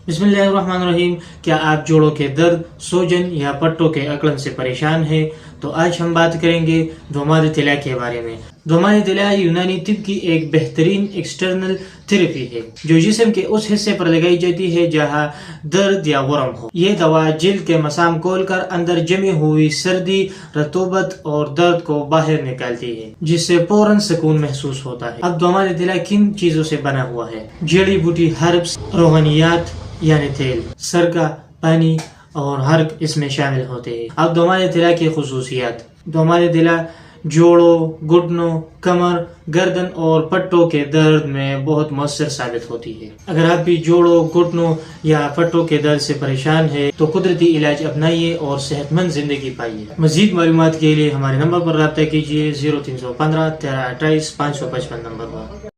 بسم اللہ الرحمن الرحیم. کیا آپ جوڑوں کے درد، سوجن یا پٹوں کے اکڑن سے پریشان ہیں؟ تو آج ہم بات کریں گے دوماد طلا کے بارے میں. دوماد طلا یونانی طب کی ایک بہترین ایکسٹرنل تھراپی ہے جو جسم کے اس حصے پر لگائی جاتی ہے جہاں درد یا ورم ہو. یہ دوا جلد کے مسام کھول کر اندر جمی ہوئی سردی، رطوبت اور درد کو باہر نکالتی ہے، جس سے فوراً سکون محسوس ہوتا ہے. اب دوماد طلا کن چیزوں سے بنا ہوا ہے؟ جڑی بوٹی، ہربس، روحانیات یعنی تیل، سرکہ، پانی اور حرق اس میں شامل ہوتے ہیں. اب دوماد طلا کی خصوصیات. دوماد طلا جوڑوں، گھٹنوں، کمر، گردن اور پٹوں کے درد میں بہت مؤثر ثابت ہوتی ہے. اگر آپ بھی جوڑوں، گھٹنوں یا پٹوں کے درد سے پریشان ہیں تو قدرتی علاج اپنائیے اور صحت مند زندگی پائیے. مزید معلومات کے لیے ہمارے نمبر پر رابطہ کیجیے 0315 1328 555 نمبر پر.